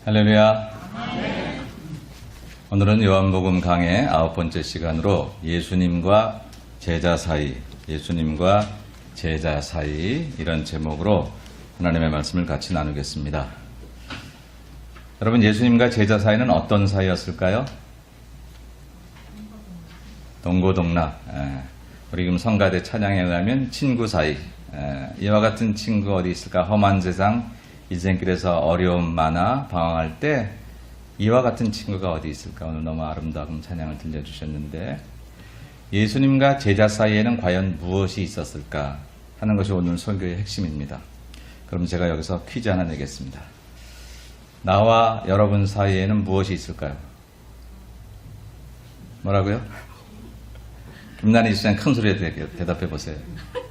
할렐루야. 오늘은 요한복음 강의 9번째 시간으로 예수님과 제자 사이, 이런 제목으로 하나님의 말씀을 같이 나누겠습니다. 여러분, 예수님과 제자 사이는 어떤 사이였을까요? 동고동락. 우리 지금 성가대 찬양에 의하면 친구 사이. 이와 같은 친구 어디 있을까? 험한 세상, 인생길에서 어려움 많아 방황할 때 이와 같은 친구가 어디 있을까? 오늘 너무 아름다운 찬양을 들려주셨는데, 예수님과 제자 사이에는 과연 무엇이 있었을까 하는 것이 오늘 설교의 핵심입니다. 그럼 제가 여기서 퀴즈 하나 내겠습니다. 나와 여러분 사이에는 무엇이 있을까요? 뭐라고요? 김난희 시장 큰 소리에 대답해 보세요.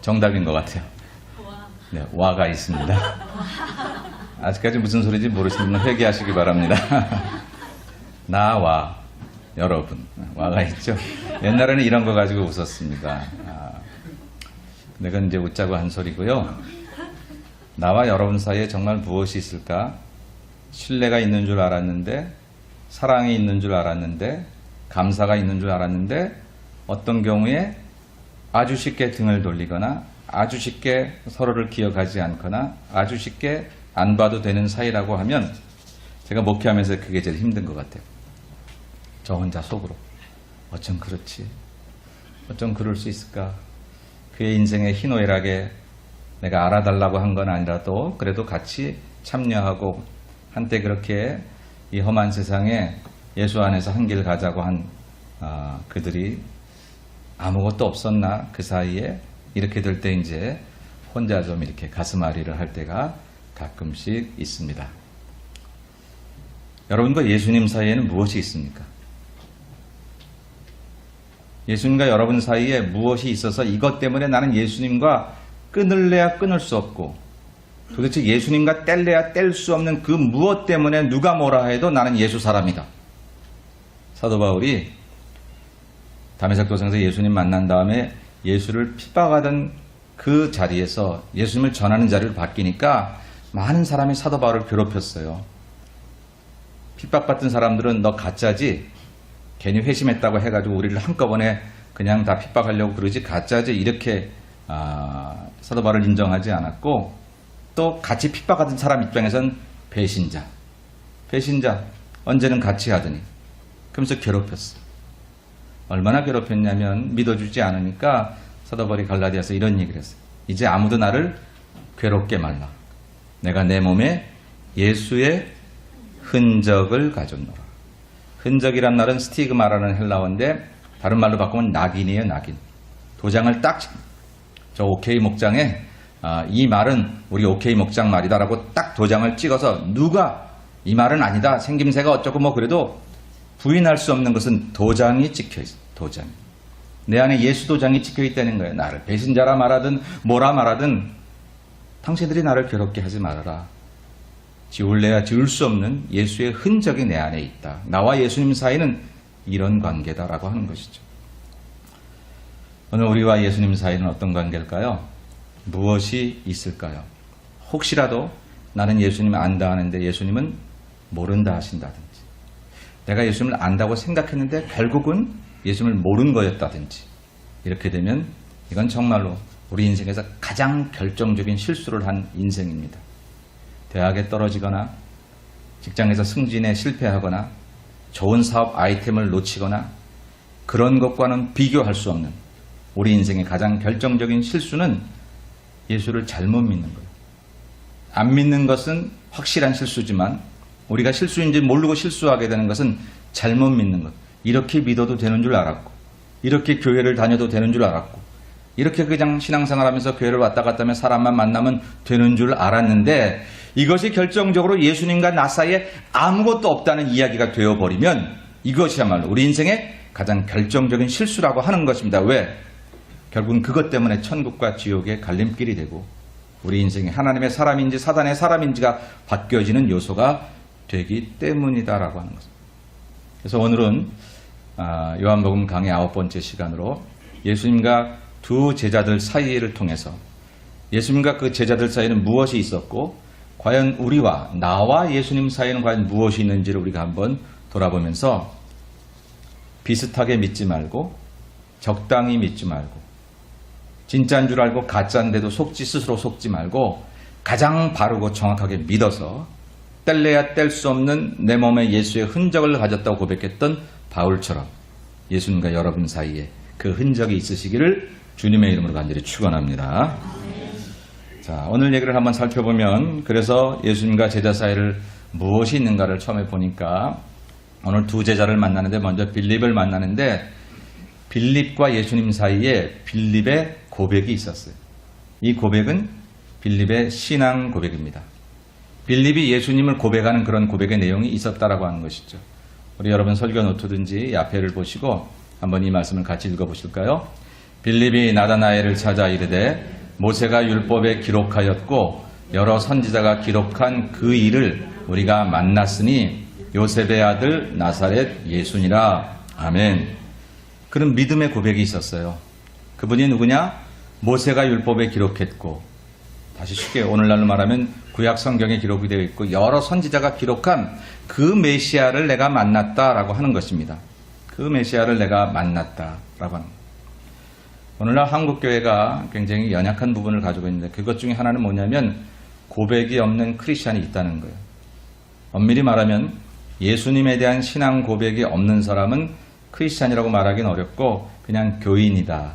정답인 것 같아요. 네, 와가 있습니다. 아직까지 무슨 소리인지 모르시는 분은 회개하시기 바랍니다. 나와 여러분, 와가 있죠. 옛날에는 이런 거 가지고 웃었습니다. 내가 이제 웃자고 한 소리고요. 나와 여러분 사이에 정말 무엇이 있을까? 신뢰가 있는 줄 알았는데, 사랑이 있는 줄 알았는데, 감사가 있는 줄 알았는데, 어떤 경우에 아주 쉽게 등을 돌리거나 아주 쉽게 서로를 기억하지 않거나 아주 쉽게 안 봐도 되는 사이라고 하면, 제가 목회하면서 그게 제일 힘든 것 같아요. 저 혼자 속으로 어쩜 그렇지? 어쩜 그럴 수 있을까? 그의 인생의 희노애락에 내가 알아달라고 한 건 아니라도 그래도 같이 참여하고 한때 그렇게 이 험한 세상에 예수 안에서 한 길 가자고 한 그들이 아무것도 없었나? 그 사이에 이렇게 될 때 이제 혼자 좀 이렇게 가슴앓이를 할 때가 가끔씩 있습니다. 여러분과 예수님 사이에는 무엇이 있습니까? 예수님과 여러분 사이에 무엇이 있어서 이것 때문에 나는 예수님과 끊을래야 끊을 수 없고, 도대체 예수님과 뗄래야 뗄 수 없는 그 무엇 때문에 누가 뭐라 해도 나는 예수 사람이다. 사도 바울이 다메섹 도상에서 예수님 만난 다음에 예수를 핍박하던 그 자리에서 예수님을 전하는 자리로 바뀌니까 많은 사람이 사도 바울을 괴롭혔어요. 핍박받던 사람들은 너 가짜지? 괜히 회심했다고 해가지고 우리를 한꺼번에 그냥 다 핍박하려고 그러지 가짜지? 이렇게 사도 바울을 인정하지 않았고, 또 같이 핍박하던 사람 입장에선 배신자, 언제는 같이 하더니, 그러면서 괴롭혔어. 얼마나 괴롭혔냐면 믿어주지 않으니까 사도 바울이 갈라디아서 이런 얘기를 했어요. 이제 아무도 나를 괴롭게 말라. 내가 내 몸에 예수의 흔적을 가졌노라. 흔적이란 말은 스티그마라는 헬라어인데 다른 말로 바꾸면 낙인이에요. 낙인. 도장을 딱, 저 OK 목장에 이 말은 우리 OK 목장 말이다라고 딱 도장을 찍어서 누가 이 말은 아니다, 생김새가 어쩌고 뭐 그래도 부인할 수 없는 것은 도장이 찍혀있어. 도장. 내 안에 예수 도장이 찍혀있다는 거예요. 나를 배신자라 말하든 뭐라 말하든 당신들이 나를 괴롭게 하지 말아라. 지울래야 지울 수 없는 예수의 흔적이 내 안에 있다. 나와 예수님 사이는 이런 관계다라고 하는 것이죠. 오늘 우리와 예수님 사이는 어떤 관계일까요? 무엇이 있을까요? 혹시라도 나는 예수님을 안다 하는데 예수님은 모른다 하신다든지, 내가 예수님을 안다고 생각했는데 결국은 예수님을 모른 거였다든지, 이렇게 되면 이건 정말로 우리 인생에서 가장 결정적인 실수를 한 인생입니다. 대학에 떨어지거나 직장에서 승진에 실패하거나 좋은 사업 아이템을 놓치거나 그런 것과는 비교할 수 없는 우리 인생의 가장 결정적인 실수는 예수를 잘못 믿는 거예요. 안 믿는 것은 확실한 실수지만 우리가 실수인지 모르고 실수하게 되는 것은 잘못 믿는 것. 이렇게 믿어도 되는 줄 알았고, 이렇게 교회를 다녀도 되는 줄 알았고, 이렇게 그냥 신앙생활하면서 교회를 왔다 갔다 하면 사람만 만나면 되는 줄 알았는데, 이것이 결정적으로 예수님과 나 사이에 아무것도 없다는 이야기가 되어버리면 이것이야말로 우리 인생의 가장 결정적인 실수라고 하는 것입니다. 왜? 결국은 그것 때문에 천국과 지옥의 갈림길이 되고 우리 인생이 하나님의 사람인지 사단의 사람인지가 바뀌어지는 요소가 되기 때문이다라고 하는 것입니다. 그래서 오늘은 요한복음 강의 9번째 시간으로 예수님과 두 제자들 사이를 통해서 예수님과 그 제자들 사이에는 무엇이 있었고 과연 우리와 나와 예수님 사이에는 과연 무엇이 있는지를 우리가 한번 돌아보면서 비슷하게 믿지 말고 적당히 믿지 말고 진짜인 줄 알고 가짜인데도 스스로 속지 말고 가장 바르고 정확하게 믿어서 뗄래야 뗄 수 없는 내 몸에 예수의 흔적을 가졌다고 고백했던 바울처럼 예수님과 여러분 사이에 그 흔적이 있으시기를 주님의 이름으로 간절히 축원합니다. 자, 오늘 얘기를 한번 살펴보면 그래서 예수님과 제자 사이를 무엇이 있는가를 처음에 보니까 오늘 두 제자를 만나는데 먼저 빌립을 만나는데 빌립과 예수님 사이에 빌립의 고백이 있었어요. 이 고백은 빌립의 신앙 고백입니다. 빌립이 예수님을 고백하는 그런 고백의 내용이 있었다라고 하는 것이죠. 우리 여러분 설교 노트든지 앞에를 보시고 한번 이 말씀을 같이 읽어보실까요? 빌립이 나다나엘을 찾아 이르되 모세가 율법에 기록하였고 여러 선지자가 기록한 그 일을 우리가 만났으니 요셉의 아들 나사렛 예수니라. 아멘. 그런 믿음의 고백이 있었어요. 그분이 누구냐? 모세가 율법에 기록했고 다시 쉽게 오늘날로 말하면 구약 성경에 기록이 되어 있고 여러 선지자가 기록한 그 메시아를 내가 만났다라고 하는 것입니다. 그 메시아를 내가 만났다라고 하는 것. 오늘날 한국교회가 굉장히 연약한 부분을 가지고 있는데 그것 중에 하나는 뭐냐면 고백이 없는 크리스찬이 있다는 거예요. 엄밀히 말하면 예수님에 대한 신앙 고백이 없는 사람은 크리스찬이라고 말하기는 어렵고 그냥 교인이다.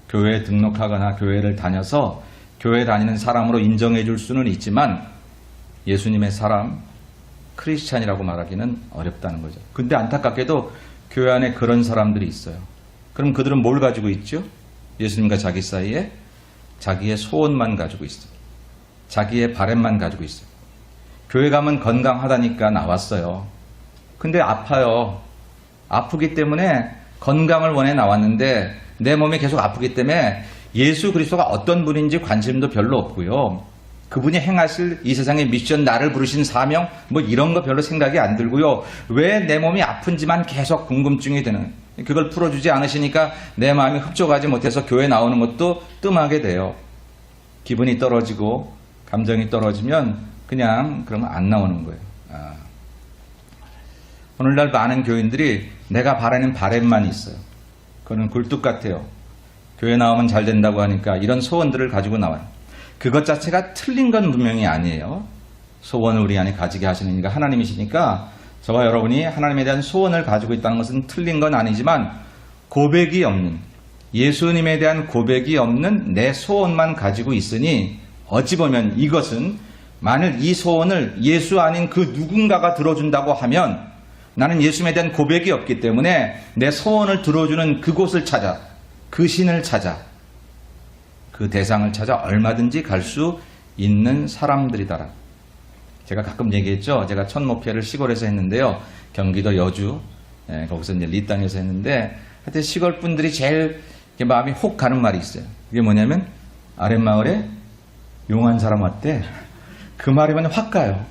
교회에 등록하거나 교회를 다녀서 교회 다니는 사람으로 인정해 줄 수는 있지만 예수님의 사람, 크리스찬이라고 말하기는 어렵다는 거죠. 근데 안타깝게도 교회 안에 그런 사람들이 있어요. 그럼 그들은 뭘 가지고 있죠? 예수님과 자기 사이에 자기의 소원만 가지고 있어요. 자기의 바램만 가지고 있어요. 교회 가면 건강하다니까 나왔어요. 근데 아파요. 아프기 때문에 건강을 원해 나왔는데 내 몸이 계속 아프기 때문에 예수 그리스도가 어떤 분인지 관심도 별로 없고요. 그분이 행하실 이 세상의 미션, 나를 부르신 사명 뭐 이런 거 별로 생각이 안 들고요. 왜 내 몸이 아픈지만 계속 궁금증이 드는, 그걸 풀어주지 않으시니까 내 마음이 흡족하지 못해서 교회 나오는 것도 뜸하게 돼요. 기분이 떨어지고 감정이 떨어지면 그냥 그러면 안 나오는 거예요. 오늘날 많은 교인들이 내가 바라는 바램만 있어요. 그거는 굴뚝 같아요. 교회 나오면 잘 된다고 하니까 이런 소원들을 가지고 나와요. 그것 자체가 틀린 건 분명히 아니에요. 소원을 우리 안에 가지게 하시는 이가 하나님이시니까 저와 여러분이 하나님에 대한 소원을 가지고 있다는 것은 틀린 건 아니지만 고백이 없는, 예수님에 대한 고백이 없는 내 소원만 가지고 있으니 어찌 보면 이것은 만일 이 소원을 예수 아닌 그 누군가가 들어준다고 하면 나는 예수님에 대한 고백이 없기 때문에 내 소원을 들어주는 그곳을 찾아, 그 신을 찾아, 그 대상을 찾아 얼마든지 갈 수 있는 사람들이다. 제가 가끔 얘기했죠. 제가 첫 목회를 시골에서 했는데요. 경기도 여주, 거기서 이제 리땅에서 했는데 하여튼 시골 분들이 제일 마음이 혹 가는 말이 있어요. 그게 뭐냐면 아랫마을에 용한 사람 왔대. 그 말이면 확 가요.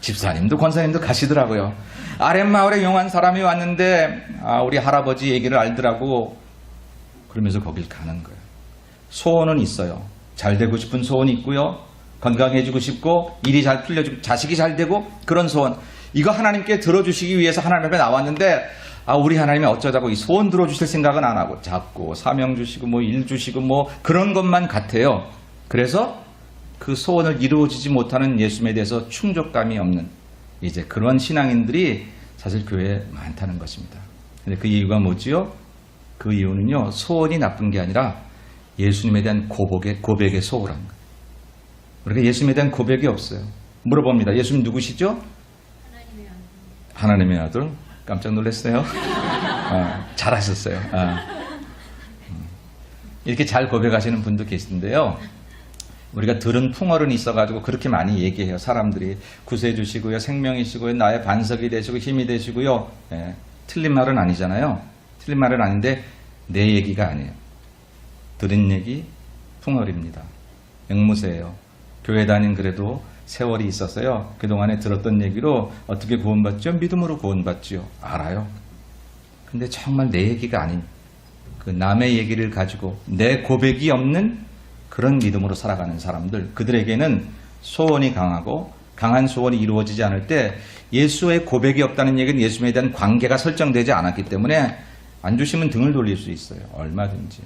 집사님도 권사님도 가시더라고요. 아랫마을에 용한 사람이 왔는데 우리 할아버지 얘기를 알더라고. 그러면서 거길 가는 거예요. 소원은 있어요. 잘 되고 싶은 소원이 있고요. 건강해지고 싶고 일이 잘 풀려지고 자식이 잘 되고 그런 소원. 이거 하나님께 들어주시기 위해서 하나님 앞에 나왔는데 우리 하나님이 어쩌자고 이 소원 들어주실 생각은 안 하고 자꾸 사명 주시고 뭐 일 주시고 뭐 그런 것만 같아요. 그래서 그 소원을 이루어지지 못하는 예수님에 대해서 충족감이 없는 이제 그런 신앙인들이 사실 교회에 많다는 것입니다. 근데 그 이유가 뭐지요? 그 이유는요, 소원이 나쁜 게 아니라 예수님에 대한 고백의 소홀한 거예요. 우리가 예수님에 대한 고백이 없어요. 물어봅니다. 예수님 누구시죠? 하나님의 아들. 깜짝 놀랐어요. 잘하셨어요. 이렇게 잘 고백하시는 분도 계신데요. 우리가 들은 풍어른이 있어가지고 그렇게 많이 얘기해요. 사람들이 구세주시고요, 생명이시고요, 나의 반석이 되시고 힘이 되시고요. 틀린 말은 아니잖아요. 틀린 말은 아닌데 내 얘기가 아니에요. 들은 얘기 풍어입니다. 앵무새예요. 교회 다닌 그래도 세월이 있었어요. 그동안에 들었던 얘기로 어떻게 구원받죠? 믿음으로 구원받죠. 알아요. 근데 정말 내 얘기가 아닌 그 남의 얘기를 가지고 내 고백이 없는 그런 믿음으로 살아가는 사람들, 그들에게는 소원이 강하고 강한 소원이 이루어지지 않을 때 예수의 고백이 없다는 얘기는 예수님에 대한 관계가 설정되지 않았기 때문에 안 주시면 등을 돌릴 수 있어요. 얼마든지.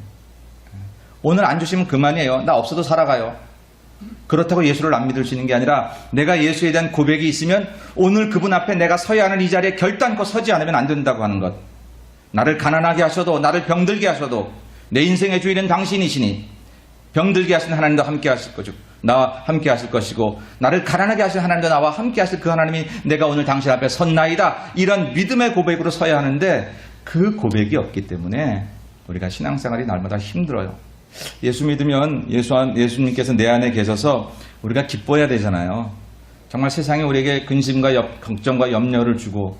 오늘 안 주시면 그만이에요. 나 없어도 살아가요. 그렇다고 예수를 안 믿을 수 있는 게 아니라 내가 예수에 대한 고백이 있으면 오늘 그분 앞에 내가 서야 하는 이 자리에 결단코 서지 않으면 안 된다고 하는 것. 나를 가난하게 하셔도 나를 병들게 하셔도 내 인생의 주인은 당신이시니 병들게 하신 하나님도 함께 하실 거죠. 나와 함께 하실 것이고 나를 가난하게 하신 하나님도 나와 함께 하실 그 하나님이 내가 오늘 당신 앞에 섰나이다. 이런 믿음의 고백으로 서야 하는데 그 고백이 없기 때문에 우리가 신앙생활이 날마다 힘들어요. 예수 믿으면 예수님께서 내 안에 계셔서 우리가 기뻐해야 되잖아요. 정말 세상에 우리에게 근심과 걱정과 염려를 주고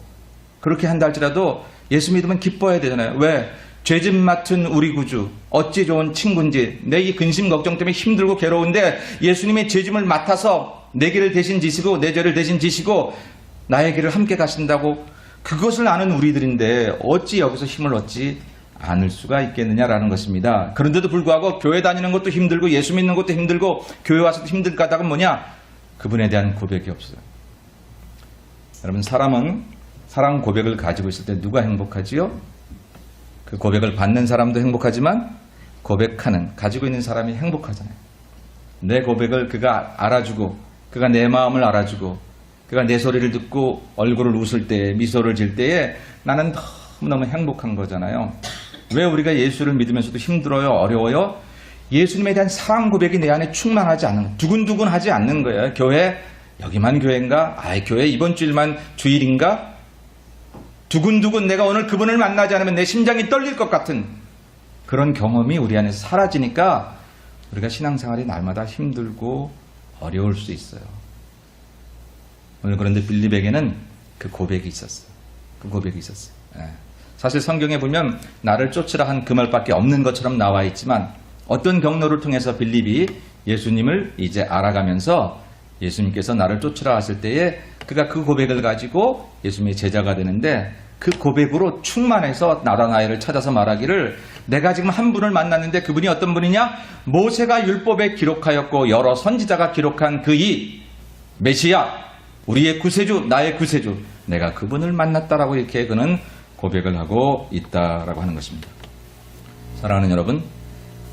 그렇게 한다 할지라도 예수 믿으면 기뻐해야 되잖아요. 왜? 죄짓 맡은 우리 구주 어찌 좋은 친구인지 내 이 근심 걱정 때문에 힘들고 괴로운데 예수님의 죄짐을 맡아서 내 길을 대신 지시고 내 죄를 대신 지시고 나의 길을 함께 가신다고 그것을 아는 우리들인데 어찌 여기서 힘을 얻지 않을 수가 있겠느냐라는 것입니다. 그런데도 불구하고 교회 다니는 것도 힘들고 예수 믿는 것도 힘들고 교회 와서도 힘들 까닭은 뭐냐? 그분에 대한 고백이 없어요. 여러분 사람은 사랑 고백을 가지고 있을 때 누가 행복하지요? 그 고백을 받는 사람도 행복하지만 고백하는 가지고 있는 사람이 행복하잖아요. 내 고백을 그가 알아주고 그가 내 마음을 알아주고 그가 내 소리를 듣고 얼굴을 웃을 때 미소를 질 때에 나는 너무너무 행복한 거잖아요. 왜 우리가 예수를 믿으면서도 힘들어요? 어려워요? 예수님에 대한 사랑 고백이 내 안에 충만하지 않는 두근두근하지 않는 거예요. 교회 여기만 교회인가? 교회 이번 주일만 주일인가? 두근두근 내가 오늘 그분을 만나지 않으면 내 심장이 떨릴 것 같은 그런 경험이 우리 안에서 사라지니까 우리가 신앙생활이 날마다 힘들고 어려울 수 있어요. 오늘 그런데 빌립에게는 그 고백이 있었어요. 그 고백이 있었어요. 사실 성경에 보면 나를 쫓으라 한 그 말밖에 없는 것처럼 나와 있지만 어떤 경로를 통해서 빌립이 예수님을 이제 알아가면서 예수님께서 나를 쫓으라 하실 때에 그가 그 고백을 가지고 예수님의 제자가 되는데 그 고백으로 충만해서 나다나엘을 찾아서 말하기를 내가 지금 한 분을 만났는데 그분이 어떤 분이냐? 모세가 율법에 기록하였고 여러 선지자가 기록한 그 이 메시아 우리의 구세주 나의 구세주 내가 그분을 만났다라고 이렇게 그는 고백을 하고 있다라고 하는 것입니다. 사랑하는 여러분,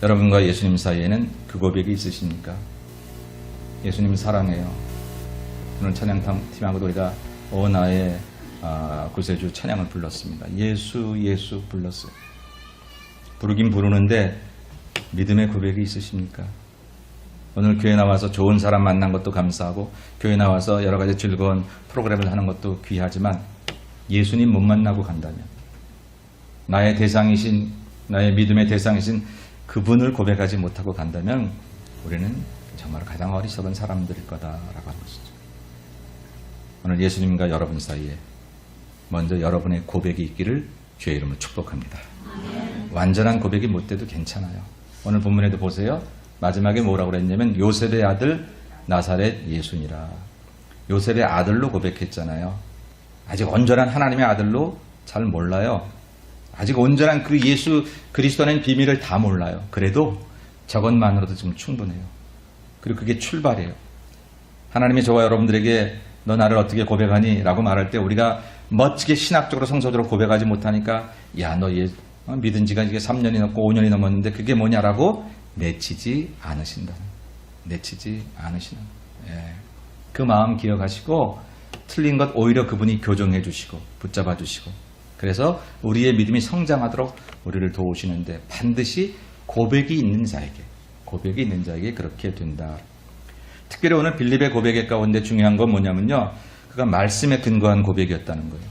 여러분과 예수님 사이에는 그 고백이 있으십니까? 예수님 사랑해요. 오늘 찬양팀하고도 우리가 오 나의 구세주 찬양을 불렀습니다. 예수 예수 불렀어요. 부르긴 부르는데 믿음의 고백이 있으십니까? 오늘 교회 나와서 좋은 사람 만난 것도 감사하고 교회 나와서 여러 가지 즐거운 프로그램을 하는 것도 귀하지만 예수님 못 만나고 간다면 나의 대상이신 나의 믿음의 대상이신 그분을 고백하지 못하고 간다면 우리는 정말 가장 어리석은 사람들일 거다라고 하는 것이죠. 오늘 예수님과 여러분 사이에 먼저 여러분의 고백이 있기를 주의 이름으로 축복합니다. 완전한 고백이 못 돼도 괜찮아요. 오늘 본문에도 보세요. 마지막에 뭐라고 그랬냐면 요셉의 아들 나사렛 예수니라. 요셉의 아들로 고백했잖아요. 아직 온전한 하나님의 아들로 잘 몰라요. 아직 온전한 그 예수 그리스도는 비밀을 다 몰라요. 그래도 저것만으로도 지금 충분해요. 그리고 그게 출발이에요. 하나님이 저와 여러분들에게 너 나를 어떻게 고백하니? 라고 말할 때 우리가 멋지게 신학적으로 성서적으로 고백하지 못하니까 야, 너 믿은 지가 이게 3년이 넘고 5년이 넘었는데 그게 뭐냐라고 내치지 않으신다. 내치지 않으시는. 그 마음 기억하시고 틀린 것 오히려 그분이 교정해 주시고 붙잡아 주시고 그래서 우리의 믿음이 성장하도록 우리를 도우시는데 반드시 고백이 있는 자에게 그렇게 된다. 특별히 오늘 빌립의 고백 가운데 중요한 건 뭐냐면요. 그가 말씀에 근거한 고백이었다는 거예요.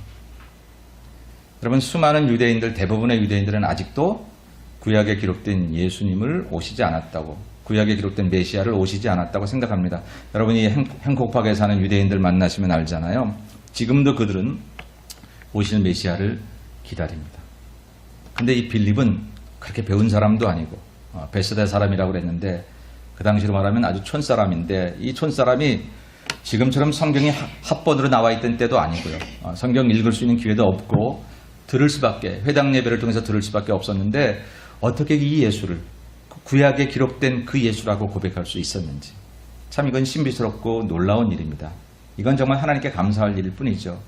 여러분 수많은 유대인들 대부분의 유대인들은 아직도 구약에 기록된 예수님을 오시지 않았다고 구약에 기록된 메시아를 오시지 않았다고 생각합니다. 여러분이 행콕팍에 사는 유대인들 만나시면 알잖아요. 지금도 그들은 오실 메시아를 기다립니다. 근데 이 빌립은 그렇게 배운 사람도 아니고 베스다 사람이라고 그랬는데 그 당시로 말하면 아주 촌사람인데 이 촌사람이 지금처럼 성경이 합본으로 나와 있던 때도 아니고요. 성경 읽을 수 있는 기회도 없고 들을 수밖에 회당 예배를 통해서 들을 수밖에 없었는데 어떻게 이 예수를 구약에 기록된 그 예수라고 고백할 수 있었는지 참 이건 신비스럽고 놀라운 일입니다. 이건 정말 하나님께 감사할 일일 뿐이죠.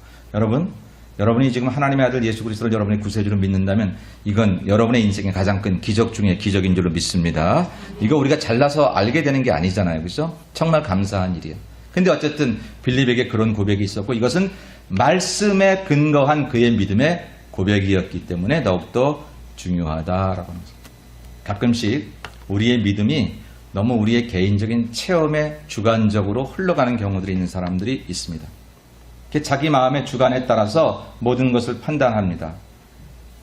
여러분이 지금 하나님의 아들 예수 그리스도를 여러분의 구세주로 믿는다면 이건 여러분의 인생의 가장 큰 기적 중에 기적인 줄로 믿습니다. 이거 우리가 잘나서 알게 되는 게 아니잖아요. 그렇죠? 정말 감사한 일이에요. 근데 어쨌든 빌립에게 그런 고백이 있었고 이것은 말씀에 근거한 그의 믿음의 고백이었기 때문에 더욱더 중요하다라고 합니다. 가끔씩 우리의 믿음이 너무 우리의 개인적인 체험에 주관적으로 흘러가는 경우들이 있는 사람들이 있습니다. 자기 마음의 주관에 따라서 모든 것을 판단합니다.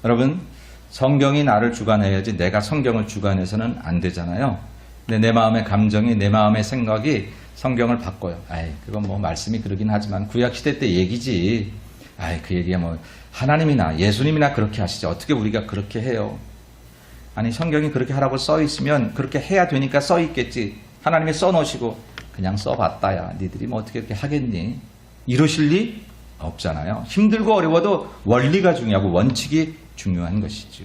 여러분, 성경이 나를 주관해야지 내가 성경을 주관해서는 안 되잖아요. 근데 내 마음의 감정이, 내 마음의 생각이 성경을 바꿔요. 그건 뭐 말씀이 그러긴 하지만 구약시대 때 얘기지. 그 얘기가 뭐 하나님이나 예수님이나 그렇게 하시죠. 어떻게 우리가 그렇게 해요? 아니, 성경이 그렇게 하라고 써 있으면 그렇게 해야 되니까 써 있겠지. 하나님이 써 놓으시고 그냥 써봤다야. 니들이 뭐 어떻게 그렇게 하겠니? 이러실 리 없잖아요. 힘들고 어려워도 원리가 중요하고 원칙이 중요한 것이죠.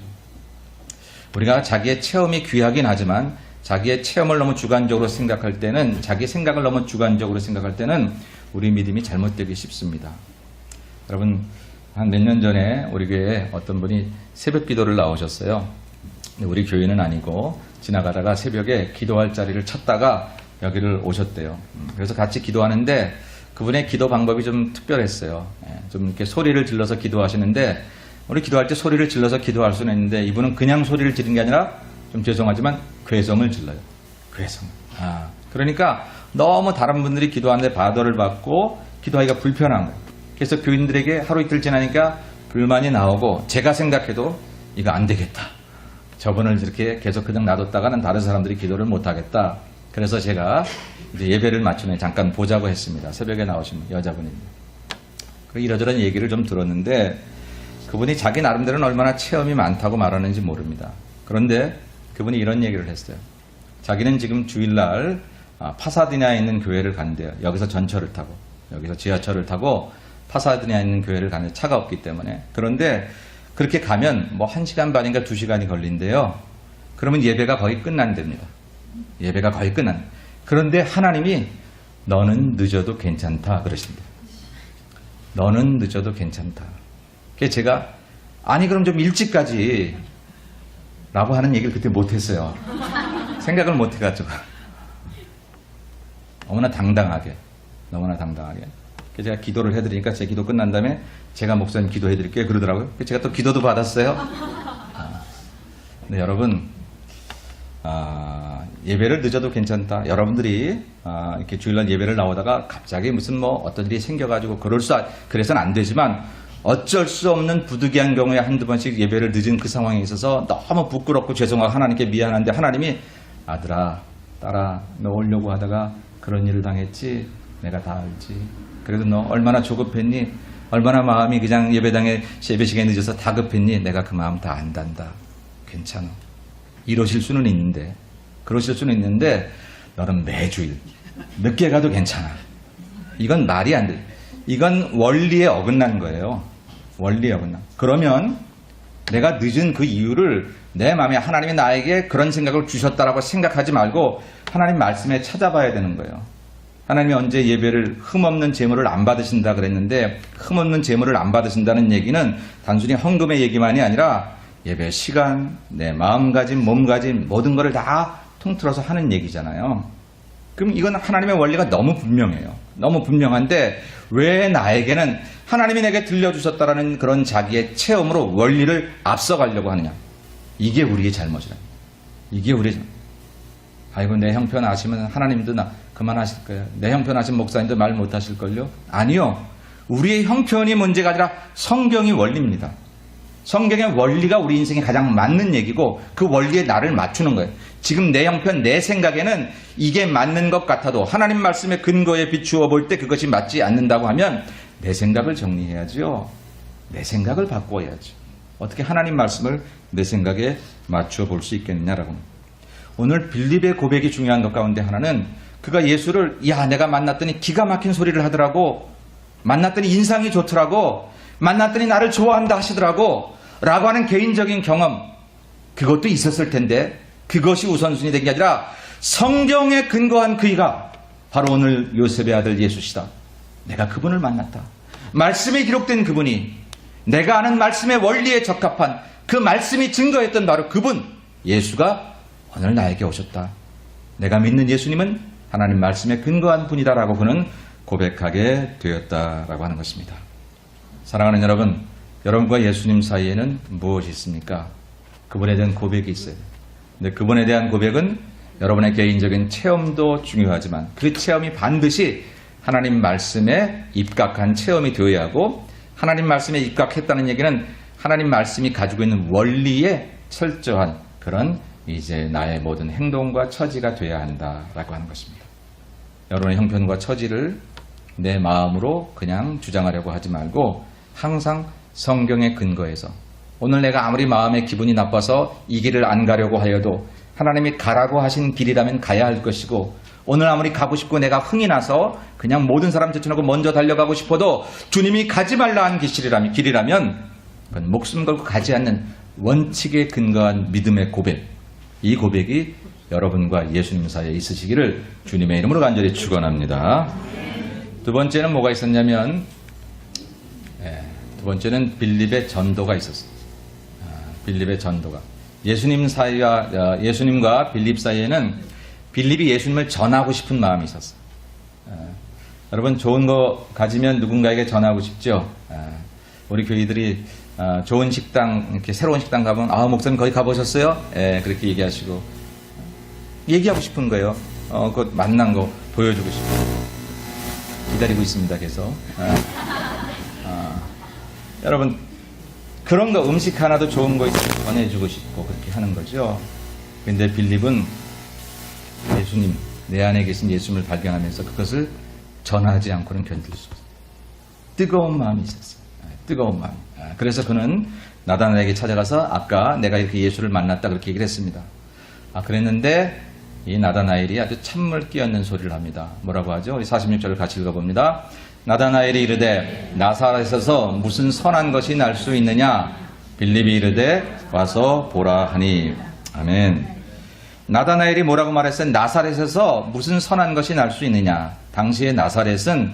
우리가 자기의 체험이 귀하긴 하지만 자기의 체험을 너무 주관적으로 생각할 때는, 자기 생각을 너무 주관적으로 생각할 때는 우리 믿음이 잘못되기 쉽습니다. 여러분, 한 몇 년 전에 우리 교회에 어떤 분이 새벽 기도를 나오셨어요. 우리 교회는 아니고 지나가다가 새벽에 기도할 자리를 찾다가 여기를 오셨대요. 그래서 같이 기도하는데 그분의 기도 방법이 좀 특별했어요. 좀 이렇게 소리를 질러서 기도하시는데, 우리 기도할 때 소리를 질러서 기도할 수는 있는데 이분은 그냥 소리를 지르는 게 아니라 좀 죄송하지만 괴성을 질러요. 괴성. 그러니까 너무 다른 분들이 기도하는데 바더를 받고 기도하기가 불편한 거예요. 그래서 교인들에게 하루 이틀 지나니까 불만이 나오고, 제가 생각해도 이거 안 되겠다. 저분을 이렇게 계속 그냥 놔뒀다가는 다른 사람들이 기도를 못 하겠다. 그래서 제가 이제 예배를 맞추는 잠깐 보자고 했습니다. 새벽에 나오신 여자분입니다. 이러저런 얘기를 좀 들었는데 그분이 자기 나름대로는 얼마나 체험이 많다고 말하는지 모릅니다. 그런데 그분이 이런 얘기를 했어요. 자기는 지금 주일날 파사디나에 있는 교회를 간대요. 여기서 전철을 타고, 여기서 지하철을 타고 파사디나에 있는 교회를 가는데 차가 없기 때문에. 그런데 그렇게 가면 뭐 1시간 반인가 2시간이 걸린대요. 그러면 예배가 거의 끝난답니다. 예배가 거의 끝난. 그런데 하나님이 너는 늦어도 괜찮다 그러신다. 너는 늦어도 괜찮다. 그래서 제가 아니 그럼 좀 일찍 가지 라고 하는 얘기를 그때 못했어요. 생각을 못해가지고 너무나 당당하게. 그래서 제가 기도를 해드리니까 제 기도 끝난 다음에 제가 목사님 기도해드릴게요 그러더라고요. 그래서 제가 또 기도도 받았어요. 네, 여러분, 예배를 늦어도 괜찮다. 여러분들이 이렇게 주일날 예배를 나오다가 갑자기 무슨 뭐 어떤 일이 생겨가지고 그래서는 안 되지만 어쩔 수 없는 부득이한 경우에 한두 번씩 예배를 늦은 그 상황에 있어서 너무 부끄럽고 죄송하고 하나님께 미안한데 하나님이 아들아, 딸아, 너 오려고 하다가 그런 일을 당했지? 내가 다 알지. 그래도 너 얼마나 조급했니? 얼마나 마음이 그냥 예배 시간에 늦어서 다급했니? 내가 그 마음 다 안단다. 괜찮아. 이러실 수는 있는데, 그러실 수는 있는데 너는 매주일 늦게 가도 괜찮아. 이건 말이 안 돼. 이건 원리에 어긋난 거예요. 원리에 어긋나. 그러면 내가 늦은 그 이유를 내 마음에 하나님이 나에게 그런 생각을 주셨다라고 생각하지 말고 하나님 말씀에 찾아봐야 되는 거예요. 하나님이 언제 예배를 흠없는 제물을 안 받으신다 그랬는데, 흠없는 제물을 안 받으신다는 얘기는 단순히 헌금의 얘기만이 아니라 예배 시간, 내 마음가짐, 몸가짐 모든 것을 다 통틀어서 하는 얘기잖아요. 그럼 이건 하나님의 원리가 너무 분명해요. 너무 분명한데 왜 나에게는 하나님이 내게 들려주셨다라는 그런 자기의 체험으로 원리를 앞서가려고 하느냐. 이게 우리의 잘못이라. 이게 우리의 잘못. 아이고, 내 형편 아시면 하나님도 나 그만하실 거예요. 내 형편 아신 목사님도 말 못하실걸요? 아니요. 우리의 형편이 문제가 아니라 성경이 원리입니다. 성경의 원리가 우리 인생에 가장 맞는 얘기고 그 원리에 나를 맞추는 거예요. 지금 내 형편, 내 생각에는 이게 맞는 것 같아도 하나님 말씀의 근거에 비추어 볼 때 그것이 맞지 않는다고 하면 내 생각을 정리해야죠. 내 생각을 바꿔야죠. 어떻게 하나님 말씀을 내 생각에 맞추어 볼 수 있겠느냐라고. 오늘 빌립의 고백이 중요한 것 가운데 하나는 그가 예수를 내가 만났더니 기가 막힌 소리를 하더라고. 만났더니 인상이 좋더라고. 만났더니 나를 좋아한다 하시더라고. 라고 하는 개인적인 경험, 그것도 있었을 텐데 그것이 우선순위 된 게 아니라 성경에 근거한 그이가 바로 오늘 요셉의 아들 예수시다. 내가 그분을 만났다. 말씀에 기록된 그분이, 내가 아는 말씀의 원리에 적합한 그 말씀이 증거했던 바로 그분 예수가 오늘 나에게 오셨다. 내가 믿는 예수님은 하나님 말씀에 근거한 분이다라고 그는 고백하게 되었다라고 하는 것입니다. 사랑하는 여러분, 여러분과 예수님 사이에는 무엇이 있습니까? 그분에 대한 고백이 있어요. 근데 그분에 대한 고백은 여러분의 개인적인 체험도 중요하지만 그 체험이 반드시 하나님 말씀에 입각한 체험이 되어야 하고, 하나님 말씀에 입각했다는 얘기는 하나님 말씀이 가지고 있는 원리에 철저한 그런 이제 나의 모든 행동과 처지가 되어야 한다라고 하는 것입니다. 여러분의 형편과 처지를 내 마음으로 그냥 주장하려고 하지 말고 항상 성경에 근거해서, 오늘 내가 아무리 마음의 기분이 나빠서 이 길을 안 가려고 하여도 하나님이 가라고 하신 길이라면 가야 할 것이고, 오늘 아무리 가고 싶고 내가 흥이 나서 그냥 모든 사람 제쳐놓고 먼저 달려가고 싶어도 주님이 가지 말라 한 길이라면 그건 목숨 걸고 가지 않는 원칙에 근거한 믿음의 고백, 이 고백이 여러분과 예수님 사이에 있으시기를 주님의 이름으로 간절히 축원합니다. 두 번째는 뭐가 있었냐면, 두 번째는 빌립의 전도가 있었어요. 빌립의 전도가. 예수님과 빌립 사이에는 빌립이 예수님을 전하고 싶은 마음이 있었어요. 여러분, 좋은 거 가지면 누군가에게 전하고 싶죠? 우리 교회들이 좋은 식당, 이렇게 새로운 식당 가면, 목사님 거기 가보셨어요? 그렇게 얘기하시고, 얘기하고 싶은 거예요. 그 만난 거 보여주고 싶고. 기다리고 있습니다, 계속. 여러분, 그런 거 음식 하나도 좋은 거 있으면 전해주고 싶고 그렇게 하는 거죠. 근데 빌립은 예수님, 내 안에 계신 예수님을 발견하면서 그것을 전하지 않고는 견딜 수 없어요. 뜨거운 마음이 있었어요. 뜨거운 마음. 그래서 그는 나다나엘에게 찾아가서 아까 내가 이렇게 예수를 만났다 그렇게 얘기를 했습니다. 그랬는데 이 나다나엘이 아주 찬물 끼얹는 소리를 합니다. 뭐라고 하죠? 우리 46절을 같이 읽어봅니다. 나다나엘이 이르되 나사렛에서 무슨 선한 것이 날 수 있느냐? 빌립이 이르되 와서 보라 하니. 아멘. 나다나엘이 뭐라고 말했어요? 나사렛에서 무슨 선한 것이 날 수 있느냐? 당시의 나사렛은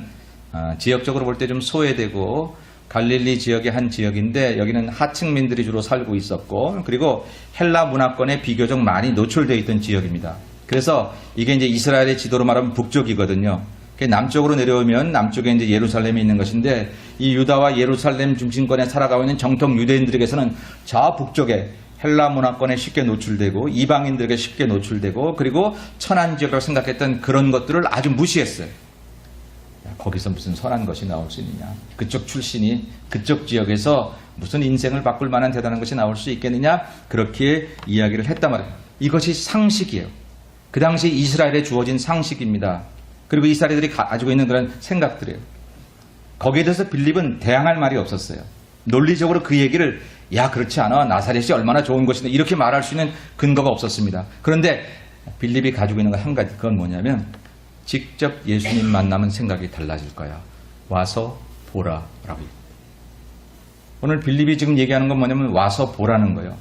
지역적으로 볼 때 좀 소외되고 갈릴리 지역의 한 지역인데, 여기는 하층민들이 주로 살고 있었고, 그리고 헬라 문화권에 비교적 많이 노출되어 있던 지역입니다. 그래서 이게 이제 이스라엘의 지도로 말하면 북쪽이거든요. 남쪽으로 내려오면 남쪽에 이제 예루살렘이 있는 것인데, 이 유다와 예루살렘 중심권에 살아가고 있는 정통 유대인들에게서는 저 북쪽에 헬라 문화권에 쉽게 노출되고 이방인들에게 쉽게 노출되고, 그리고 천한 지역이라고 생각했던 그런 것들을 아주 무시했어요. 거기서 무슨 선한 것이 나올 수 있느냐? 그쪽 출신이 그쪽 지역에서 무슨 인생을 바꿀 만한 대단한 것이 나올 수 있겠느냐? 그렇게 이야기를 했단 말이에요. 이것이 상식이에요. 그 당시 이스라엘에 주어진 상식입니다. 그리고 이스라엘들이 가지고 있는 그런 생각들이에요. 거기에 대해서 빌립은 대항할 말이 없었어요. 논리적으로 그 얘기를 그렇지 않아, 나사렛이 얼마나 좋은 것인데 이렇게 말할 수 있는 근거가 없었습니다. 그런데 빌립이 가지고 있는 건 한 가지, 그건 뭐냐면 직접 예수님 만나면 생각이 달라질 거야. 와서 보라라고. 오늘 빌립이 지금 얘기하는 건 뭐냐면 와서 보라는 거예요.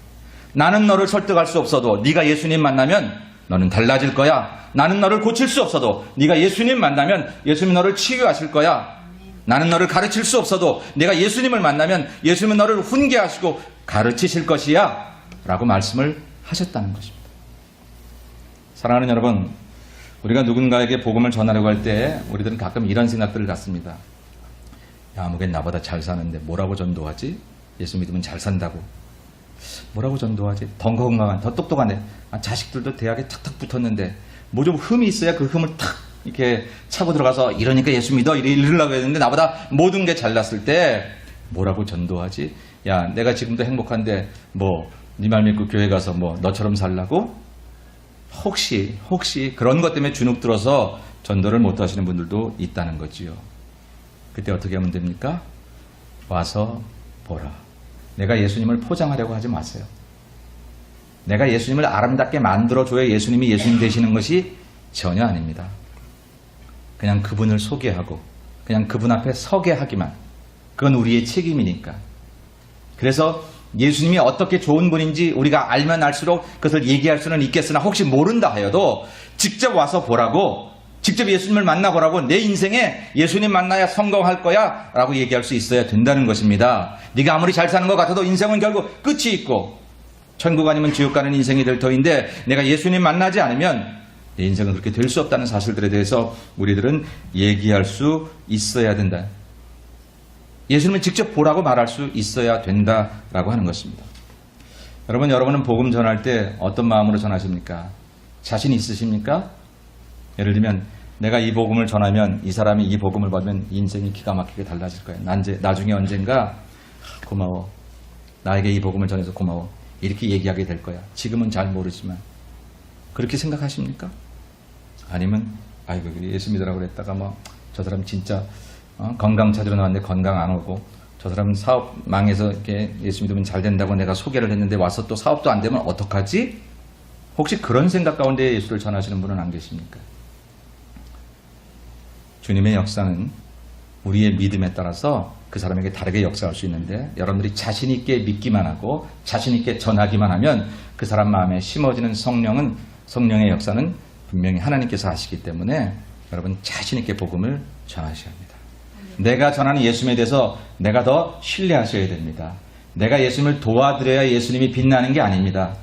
나는 너를 설득할 수 없어도 네가 예수님 만나면 너는 달라질 거야. 나는 너를 고칠 수 없어도 네가 예수님 만나면 예수님 너를 치유하실 거야. 나는 너를 가르칠 수 없어도 내가 예수님을 만나면 예수님은 너를 훈계하시고 가르치실 것이야 라고 말씀을 하셨다는 것입니다. 사랑하는 여러분, 우리가 누군가에게 복음을 전하려고 할 때 우리들은 가끔 이런 생각들을 갖습니다. 목엔 나보다 잘 사는데 뭐라고 전도하지? 예수 믿으면 잘 산다고. 뭐라고 전도하지? 더 건강한, 더 똑똑한데, 자식들도 대학에 탁탁 붙었는데 뭐 좀 흠이 있어야 그 흠을 탁 이렇게 차고 들어가서 이러니까 예수 믿어 이러려고 했는데, 나보다 모든 게 잘났을 때 뭐라고 전도하지? 내가 지금도 행복한데 네 말 믿고 교회 가서 너처럼 살라고? 혹시 그런 것 때문에 주눅 들어서 전도를 못 하시는 분들도 있다는 거지요. 그때 어떻게 하면 됩니까? 와서 보라. 내가 예수님을 포장하려고 하지 마세요. 내가 예수님을 아름답게 만들어줘야 예수님이 예수님 되시는 것이 전혀 아닙니다. 그냥 그분을 소개하고 그냥 그분 앞에 서게 하기만, 그건 우리의 책임이니까. 그래서 예수님이 어떻게 좋은 분인지 우리가 알면 알수록 그것을 얘기할 수는 있겠으나 혹시 모른다 하여도 직접 와서 보라고 직접 예수님을 만나보라고 내 인생에 예수님 만나야 성공할 거야 라고 얘기할 수 있어야 된다는 것입니다. 네가 아무리 잘 사는 것 같아도 인생은 결국 끝이 있고 천국 아니면 지옥 가는 인생이 될 터인데 내가 예수님 만나지 않으면 내 인생은 그렇게 될 수 없다는 사실들에 대해서 우리들은 얘기할 수 있어야 된다. 예수님을 직접 보라고 말할 수 있어야 된다라고 하는 것입니다. 여러분은 복음 전할 때 어떤 마음으로 전하십니까? 자신 있으십니까? 예를 들면 내가 이 복음을 전하면 이 사람이 이 복음을 받으면 인생이 기가 막히게 달라질 거야. 나중에 언젠가 고마워. 나에게 이 복음을 전해서 고마워. 이렇게 얘기하게 될 거야. 지금은 잘 모르지만. 그렇게 생각하십니까? 아니면 아이고 예수 믿으라고 그랬다가 뭐 저 사람 진짜 건강 찾으러 나왔는데 건강 안 오고 저 사람 사업 망해서 이렇게 예수 믿으면 잘 된다고 내가 소개를 했는데 와서 또 사업도 안 되면 어떡하지? 혹시 그런 생각 가운데 예수를 전하시는 분은 안 계십니까? 주님의 역사는 우리의 믿음에 따라서 그 사람에게 다르게 역사할 수 있는데 여러분들이 자신 있게 믿기만 하고 자신 있게 전하기만 하면 그 사람 마음에 심어지는 성령의 역사는 분명히 하나님께서 하시기 때문에 여러분 자신 있게 복음을 전하셔야 합니다. 내가 전하는 예수님에 대해서 내가 더 신뢰하셔야 됩니다. 내가 예수님을 도와드려야 예수님이 빛나는 게 아닙니다.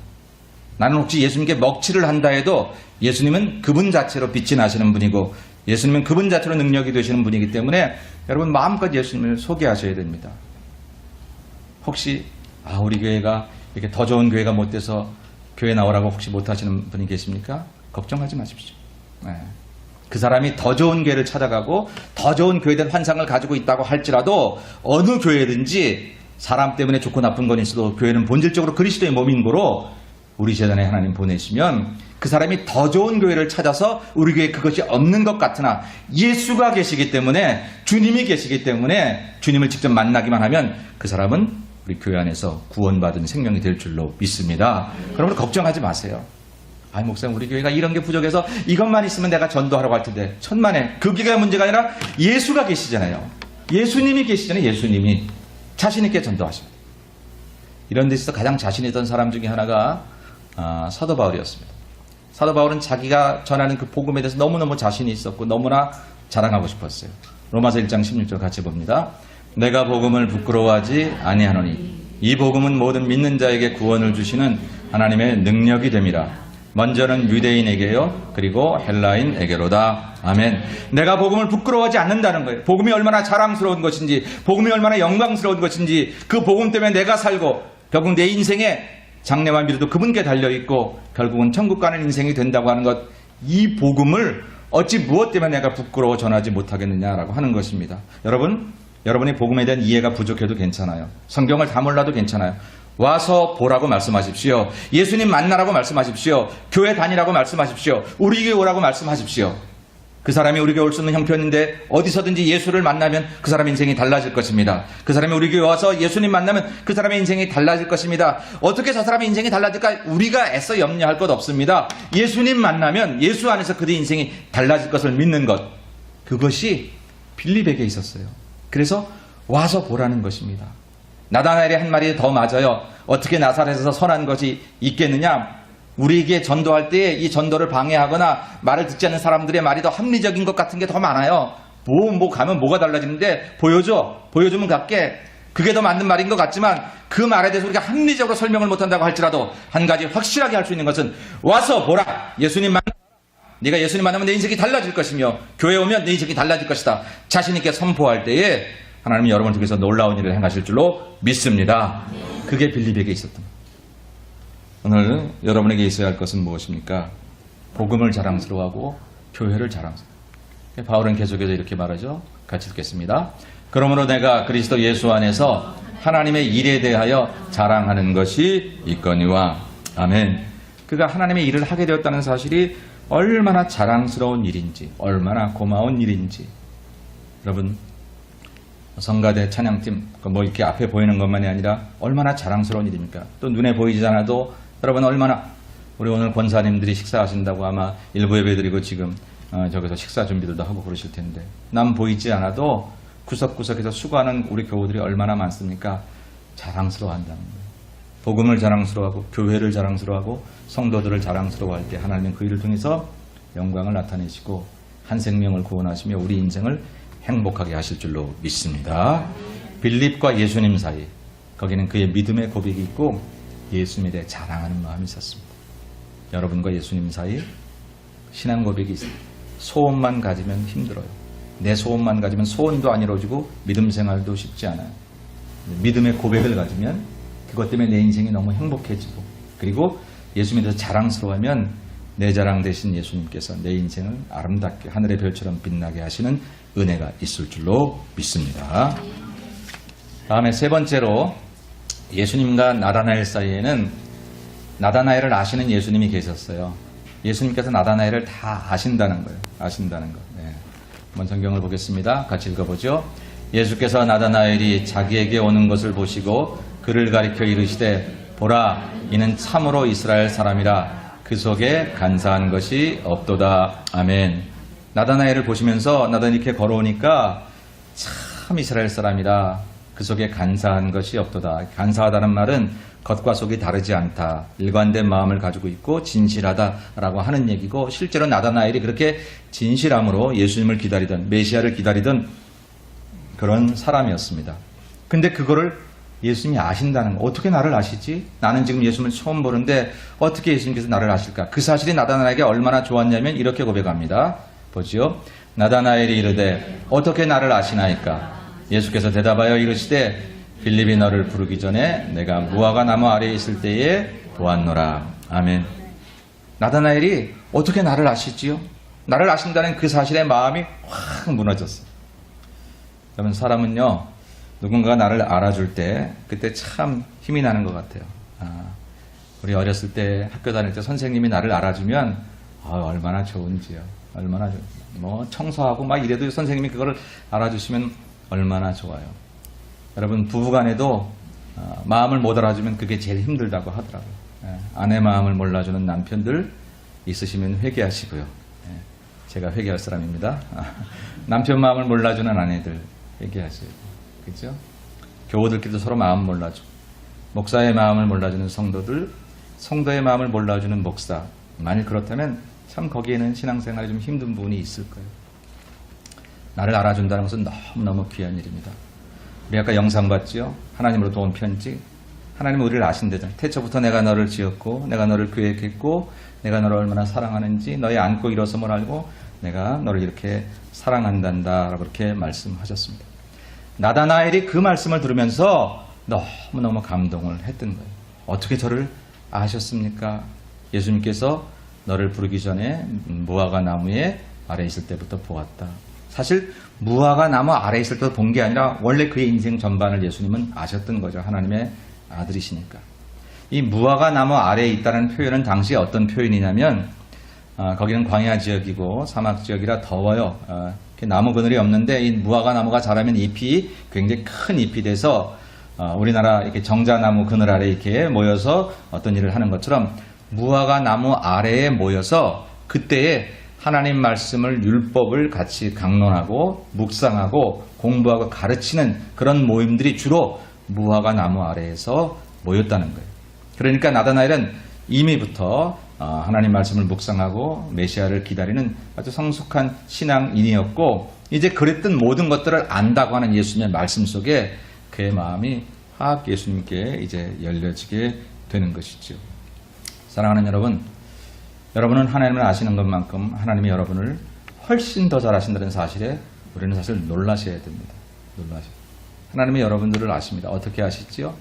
나는 혹시 예수님께 먹칠을 한다 해도 예수님은 그분 자체로 빛이 나시는 분이고 예수님은 그분 자체로 능력이 되시는 분이기 때문에 여러분 마음껏 예수님을 소개하셔야 됩니다. 혹시 우리 교회가 이렇게 더 좋은 교회가 못 돼서 교회 나오라고 혹시 못 하시는 분이 계십니까? 걱정하지 마십시오. 네. 그 사람이 더 좋은 교회를 찾아가고 더 좋은 교회된 환상을 가지고 있다고 할지라도 어느 교회든지 사람 때문에 좋고 나쁜 건 있어도 교회는 본질적으로 그리스도의 몸인 거로 우리 재단에 하나님 보내시면 그 사람이 더 좋은 교회를 찾아서 우리 교회에 그것이 없는 것 같으나 예수가 계시기 때문에 주님이 계시기 때문에 주님을 직접 만나기만 하면 그 사람은 우리 교회 안에서 구원받은 생명이 될 줄로 믿습니다. 그러므로 걱정하지 마세요. 목사님 우리 교회가 이런 게 부족해서 이것만 있으면 내가 전도하라고 할 텐데 천만에 그게 문제가 아니라 예수가 계시잖아요. 예수님이 계시잖아요. 예수님이 자신 있게 전도하십니다. 이런 데 있어서 가장 자신 있던 사람 중에 하나가 사도 바울이었습니다. 사도 바울은 자기가 전하는 그 복음에 대해서 너무너무 자신이 있었고 너무나 자랑하고 싶었어요. 로마서 1장 16절 같이 봅니다. 내가 복음을 부끄러워하지 아니하노니 이 복음은 모든 믿는 자에게 구원을 주시는 하나님의 능력이 됨이라. 먼저는 유대인에게요 그리고 헬라인에게로다. 아멘. 내가 복음을 부끄러워하지 않는다는 거예요. 복음이 얼마나 자랑스러운 것인지 복음이 얼마나 영광스러운 것인지 그 복음 때문에 내가 살고 결국 내 인생에 장래와 미래도 그분께 달려있고 결국은 천국 가는 인생이 된다고 하는 것, 이 복음을 어찌 무엇 때문에 내가 부끄러워 전하지 못하겠느냐라고 하는 것입니다. 여러분이 복음에 대한 이해가 부족해도 괜찮아요. 성경을 다 몰라도 괜찮아요. 와서 보라고 말씀하십시오. 예수님 만나라고 말씀하십시오. 교회 다니라고 말씀하십시오. 우리 교회 오라고 말씀하십시오. 그 사람이 우리 교회 올 수 있는 형편인데 어디서든지 예수를 만나면 그 사람의 인생이 달라질 것입니다. 그 사람이 우리 교회 와서 예수님 만나면 그 사람의 인생이 달라질 것입니다. 어떻게 저 사람의 인생이 달라질까? 우리가 애써 염려할 것 없습니다. 예수님 만나면 예수 안에서 그들의 인생이 달라질 것을 믿는 것, 그것이 빌립에게 있었어요. 그래서 와서 보라는 것입니다. 나다나엘의 한 말이 더 맞아요. 어떻게 나사렛에서 선한 것이 있겠느냐? 우리에게 전도할 때 이 전도를 방해하거나 말을 듣지 않는 사람들의 말이 더 합리적인 것 같은 게 더 많아요. 가면 뭐가 달라지는데 보여주면 갈게. 그게 더 맞는 말인 것 같지만 그 말에 대해서 우리가 합리적으로 설명을 못한다고 할지라도 한 가지 확실하게 할 수 있는 것은 와서 보라. 예수님 만나. 네가 예수님 만나면 내 인생이 달라질 것이며 교회 오면 내 인생이 달라질 것이다. 자신 있게 선포할 때에 하나님이 여러분을 통해서 놀라운 일을 행하실 줄로 믿습니다. 그게 빌립에게 있었던 것. 오늘 여러분에게 있어야 할 것은 무엇입니까? 복음을 자랑스러워하고 교회를 자랑스러워. 바울은 계속해서 이렇게 말하죠. 같이 듣겠습니다. 그러므로 내가 그리스도 예수 안에서 하나님의 일에 대하여 자랑하는 것이 있거니와. 아멘. 그가 하나님의 일을 하게 되었다는 사실이 얼마나 자랑스러운 일인지, 얼마나 고마운 일인지. 여러분, 성가대 찬양팀 이렇게 앞에 보이는 것만이 아니라 얼마나 자랑스러운 일입니까? 또 눈에 보이지 않아도 여러분 얼마나, 우리 오늘 권사님들이 식사하신다고 아마 일부 예배드리고 지금 저기서 식사 준비들도 하고 그러실 텐데 남 보이지 않아도 구석구석에서 수고하는 우리 교우들이 얼마나 많습니까? 자랑스러워한다는 거예요. 복음을 자랑스러워하고 교회를 자랑스러워하고 성도들을 자랑스러워할 때 하나님은 그 일을 통해서 영광을 나타내시고 한 생명을 구원하시며 우리 인생을 행복하게 하실 줄로 믿습니다. 빌립과 예수님 사이, 거기는 그의 믿음의 고백이 있고 예수님에 대해 자랑하는 마음이 있었습니다. 여러분과 예수님 사이 신앙 고백이 있습니다. 소원만 가지면 힘들어요. 내 소원만 가지면 소원도 안 이루어지고 믿음 생활도 쉽지 않아요. 믿음의 고백을 가지면 그것 때문에 내 인생이 너무 행복해지고, 그리고 예수님에 대해서 자랑스러워하면 내 자랑 대신 예수님께서 내 인생을 아름답게 하늘의 별처럼 빛나게 하시는 은혜가 있을 줄로 믿습니다. 다음에 세 번째로, 예수님과 나다나엘 사이에는 나다나엘을 아시는 예수님이 계셨어요. 예수님께서 나다나엘을 다 아신다는 거예요. 아신다는 거. 네. 한번 성경을 보겠습니다. 같이 읽어보죠. 예수께서 나다나엘이 자기에게 오는 것을 보시고 그를 가리켜 이르시되, 보라, 이는 참으로 이스라엘 사람이라, 그 속에 간사한 것이 없도다. 아멘. 나다나엘을 보시면서 나다나엘이 이렇게 걸어오니까 참 이스라엘 사람이라, 그 속에 간사한 것이 없도다. 간사하다는 말은 겉과 속이 다르지 않다, 일관된 마음을 가지고 있고 진실하다라고 하는 얘기고, 실제로 나다나엘이 그렇게 진실함으로 예수님을 기다리던, 메시아를 기다리던 그런 사람이었습니다. 근데 그거를 예수님이 아신다는 거. 어떻게 나를 아시지? 나는 지금 예수님을 처음 보는데 어떻게 예수님께서 나를 아실까? 그 사실이 나다나엘에게 얼마나 좋았냐면 이렇게 고백합니다. 보지요. 나다나엘이 이르되, 어떻게 나를 아시나이까? 예수께서 대답하여 이르시되, 빌립이 너를 부르기 전에 내가 무화과 나무 아래에 있을 때에 보았노라. 아멘. 나다나엘이 어떻게 나를 아시지요? 나를 아신다는 그 사실에 마음이 확 무너졌어요. 그러면 사람은요, 누군가가 나를 알아줄 때 그때 참 힘이 나는 것 같아요. 우리 어렸을 때 학교 다닐 때 선생님이 나를 알아주면 얼마나 좋은지요. 얼마나 뭐 청소하고 막 이래도 선생님이 그거를 알아주시면 얼마나 좋아요. 여러분, 부부간에도 마음을 못 알아주면 그게 제일 힘들다고 하더라고요. 아내 마음을 몰라주는 남편들 있으시면 회개하시고요. 제가 회개할 사람입니다. 남편 마음을 몰라주는 아내들 회개하시고, 그죠? 교우들끼리도 서로 마음 몰라주고, 목사의 마음을 몰라주는 성도들, 성도의 마음을 몰라주는 목사. 만일 그렇다면 참 거기에는 신앙생활에 좀 힘든 부분이 있을 거예요. 나를 알아준다는 것은 너무너무 귀한 일입니다. 우리 아까 영상 봤죠? 하나님으로부터 온 편지. 하나님은 우리를 아신대잖아요. 태초부터 내가 너를 지었고, 내가 너를 계획했고, 내가 너를 얼마나 사랑하는지 너의 안고 일어섬을 알고 내가 너를 이렇게 사랑한단다 라고 그렇게 말씀하셨습니다. 나다나엘이 그 말씀을 들으면서 너무너무 감동을 했던 거예요. 어떻게 저를 아셨습니까? 예수님께서 너를 부르기 전에 무화과 나무에 아래 있을 때부터 보았다. 사실 무화과 나무 아래 있을 때부터 본 게 아니라 원래 그의 인생 전반을 예수님은 아셨던 거죠. 하나님의 아들이시니까. 이 무화과 나무 아래에 있다는 표현은 당시에 어떤 표현이냐면, 거기는 광야 지역이고 사막 지역이라 더워요. 나무 그늘이 없는데 이 무화과 나무가 자라면 잎이 굉장히 큰 잎이 돼서 우리나라 이렇게 정자나무 그늘 아래 이렇게 모여서 어떤 일을 하는 것처럼 무화과 나무 아래에 모여서 그때에 하나님 말씀을, 율법을 같이 강론하고 묵상하고 공부하고 가르치는 그런 모임들이 주로 무화과 나무 아래에서 모였다는 거예요. 그러니까 나다나엘은 이미부터 하나님 말씀을 묵상하고 메시아를 기다리는 아주 성숙한 신앙인이었고, 이제 그랬던 모든 것들을 안다고 하는 예수님의 말씀 속에 그의 마음이 확 예수님께 이제 열려지게 되는 것이죠. 사랑하는 여러분, 여러분은 하나님을 아시는 것만큼 하나님이 여러분을 훨씬 더 잘 아신다는 사실에 우리는 사실 놀라셔야 됩니다. 하나님이 여러분들을 아십니다. 어떻게 아시지요?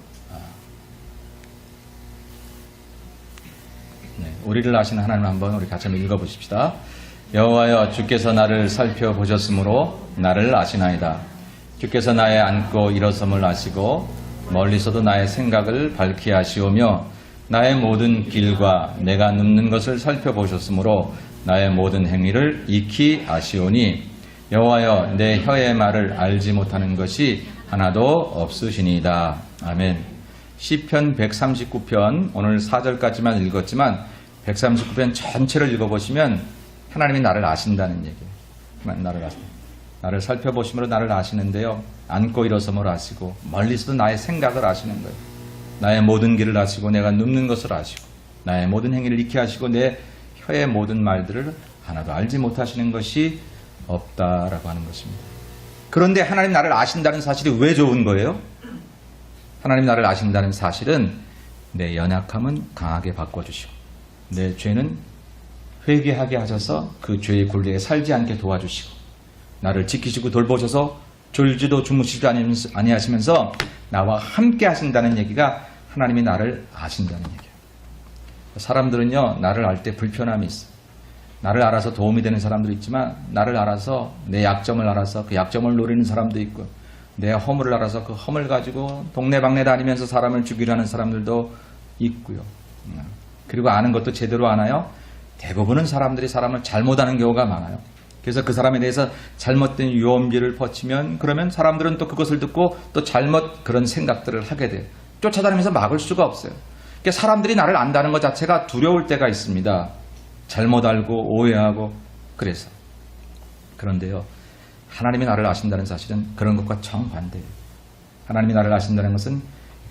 우리를 아시는 하나님 한번 우리 같이 한번 읽어보십시다. 여호와여, 주께서 나를 살펴보셨으므로 나를 아시나이다. 주께서 나의 앉고 일어섬을 아시고 멀리서도 나의 생각을 밝히 아시오며 나의 모든 길과 내가 눕는 것을 살펴보셨으므로 나의 모든 행위를 익히 아시오니 여호와여, 내 혀의 말을 알지 못하는 것이 하나도 없으시니이다. 아멘. 시편 139편 오늘 4절까지만 읽었지만 139편 전체를 읽어보시면 하나님이 나를 아신다는 얘기예요. 나를 살펴보심으로 나를 아시는데요. 앉고 일어섬을 아시고 멀리서도 나의 생각을 아시는 거예요. 나의 모든 길을 아시고 내가 눕는 것을 아시고 나의 모든 행위를 익히 아시고 내 혀의 모든 말들을 하나도 알지 못하시는 것이 없다라고 하는 것입니다. 그런데 하나님 나를 아신다는 사실이 왜 좋은 거예요? 하나님 나를 아신다는 사실은 내 연약함은 강하게 바꿔주시고 내 죄는 회개하게 하셔서 그 죄의 굴레에 살지 않게 도와주시고 나를 지키시고 돌보셔서 졸지도 주무시지도 아니하시면서 나와 함께 하신다는 얘기가 하나님이 나를 아신다는 얘기예요. 사람들은요, 나를 알 때 불편함이 있어요. 나를 알아서 도움이 되는 사람도 있지만 나를 알아서 내 약점을 알아서 그 약점을 노리는 사람도 있고 내 허물을 알아서 그 허물 가지고 동네방네 다니면서 사람을 죽이려 하는 사람들도 있고요. 그리고 아는 것도 제대로 아나요? 대부분은 사람들이 사람을 잘못하는 경우가 많아요. 그래서 그 사람에 대해서 잘못된 유언비를 퍼치면 그러면 사람들은 또 그것을 듣고 또 잘못 그런 생각들을 하게 돼요. 쫓아다니면서 막을 수가 없어요. 그러니까 사람들이 나를 안다는 것 자체가 두려울 때가 있습니다. 잘못 알고 오해하고 그래서. 그런데요, 하나님이 나를 아신다는 사실은 그런 것과 정반대예요. 하나님이 나를 아신다는 것은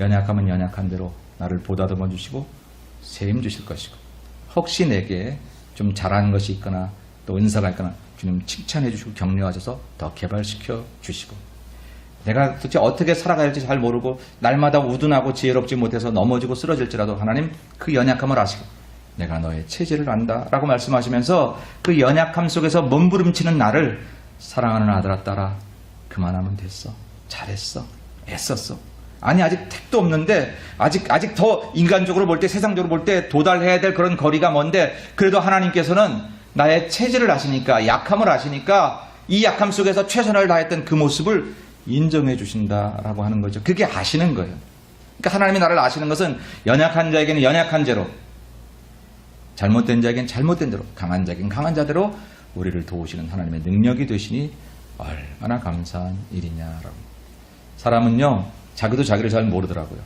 연약하면 연약한 대로 나를 보다듬어 주시고 세임 주실 것이고 혹시 내게 좀 잘하는 것이 있거나 또 은사가 있거나 주님 칭찬해 주시고 격려하셔서 더 개발시켜 주시고 내가 도대체 어떻게 살아가야 할지 잘 모르고 날마다 우둔하고 지혜롭지 못해서 넘어지고 쓰러질지라도 하나님 그 연약함을 아시고 내가 너의 체질을 안다 라고 말씀하시면서 그 연약함 속에서 몸부림치는 나를 사랑하는 아들아 딸아 그만하면 됐어. 잘했어. 애썼어. 아니 아직 택도 없는데 아직 더 인간적으로 볼 때 세상적으로 볼 때 도달해야 될 그런 거리가 먼데 그래도 하나님께서는 나의 체질을 아시니까 약함을 아시니까 이 약함 속에서 최선을 다했던 그 모습을 인정해 주신다라고 하는 거죠. 그게 아시는 거예요. 그러니까 하나님이 나를 아시는 것은 연약한 자에게는 연약한 죄로 잘못된 자에게는 잘못된 대로 강한 자에게는 강한 자대로 우리를 도우시는 하나님의 능력이 되시니 얼마나 감사한 일이냐라고. 사람은요 자기도 자기를 잘 모르더라고요.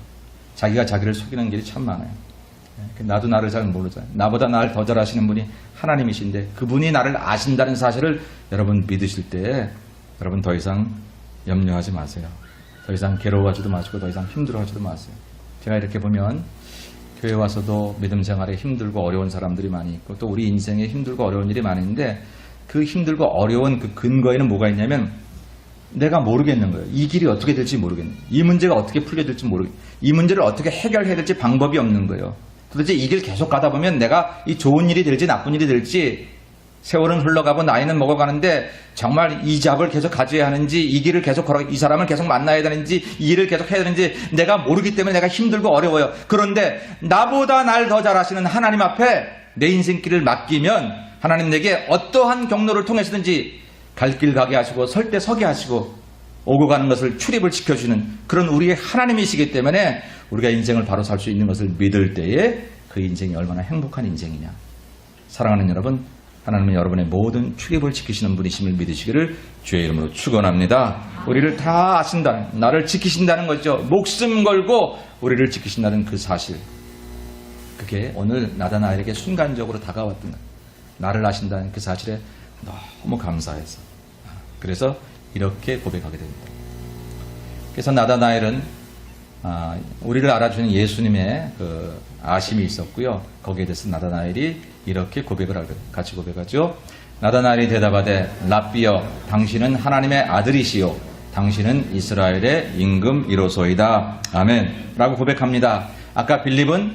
자기가 자기를 속이는 길이 참 많아요. 나도 나를 잘 모르잖아요. 나보다 나를 더 잘 아시는 분이 하나님이신데 그분이 나를 아신다는 사실을 여러분 믿으실 때 여러분 더 이상 염려하지 마세요. 더 이상 괴로워하지도 마시고 더 이상 힘들어하지도 마세요. 제가 이렇게 보면 교회 와서도 믿음 생활에 힘들고 어려운 사람들이 많이 있고 또 우리 인생에 힘들고 어려운 일이 많은데 그 힘들고 어려운 그 근거에는 뭐가 있냐면 내가 모르겠는 거예요. 이 길이 어떻게 될지 모르겠는 거예요. 이 문제가 어떻게 풀려질지 모르겠는 거예요. 이 문제를 어떻게 해결해야 될지 방법이 없는 거예요. 도대체 이 길 계속 가다 보면 내가 이 좋은 일이 될지 나쁜 일이 될지 세월은 흘러가고 나이는 먹어가는데 정말 이 잡을 계속 가져야 하는지 이 길을 계속 걸어 이 사람을 계속 만나야 되는지 이 일을 계속 해야 되는지 내가 모르기 때문에 내가 힘들고 어려워요. 그런데 나보다 날 더 잘 아시는 하나님 앞에 내 인생길을 맡기면 하나님 내게 어떠한 경로를 통해서든지 갈 길 가게 하시고 설 때 서게 하시고 오고 가는 것을 출입을 지켜주는 그런 우리의 하나님이시기 때문에 우리가 인생을 바로 살 수 있는 것을 믿을 때에 그 인생이 얼마나 행복한 인생이냐. 사랑하는 여러분, 하나님은 여러분의 모든 출입을 지키시는 분이심을 믿으시기를 주의 이름으로 축원합니다. 우리를 다 아신다는, 나를 지키신다는 거죠. 목숨 걸고 우리를 지키신다는 그 사실. 그게 오늘 나다나엘에게 순간적으로 다가왔던 거예요. 나를 아신다는 그 사실에 너무 감사해서. 그래서 이렇게 고백하게 됩니다. 그래서 나다나엘은 우리를 알아주는 예수님의 그 아심이 있었고요. 거기에 대해서 나다나엘이 이렇게 고백을 하고 같이 고백하죠. 나다나엘이 대답하되 랍비여 당신은 하나님의 아들이시요 당신은 이스라엘의 임금이로소이다. 아멘 라고 고백합니다. 아까 빌립은